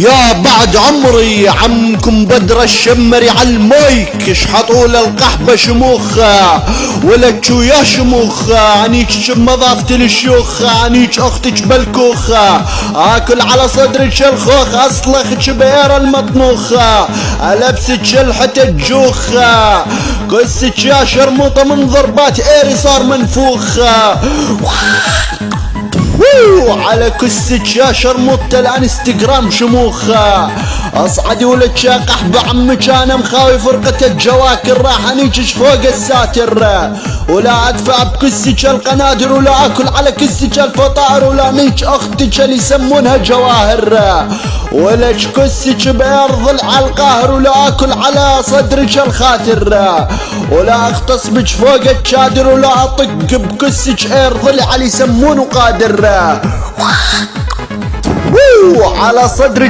يا بعد عمري عمكم بدر الشمري عالمايك اشحطوا للقحبة شموخة ولتشو يا شموخة انيك مضاقت الشيوخة انيك اختك بالكوخة اكل على صدرك الخوخ اصلخ شبير المطنوخة البسك شلحة الجوخة قسك يا شرموطة من ضربات ايري صار منفوخة على كسك يا شرموطة الانستغرام شموخة اصعدي ولك يا قحبة عمك انا مخاوي فرقة الجواكر راح انيجش فوق الساتر ولا ادفع بكسك القنادر ولا اكل على كسك الفطائر ولا نيج اختك اللي يسمونها جواهر ولك كسك بارض القاهر ولا اكل على صدرك الخاتر ولا اغتص بك فوق الشادر ولا اطق بكسك ارض اللي يسمونه قادر على صدرك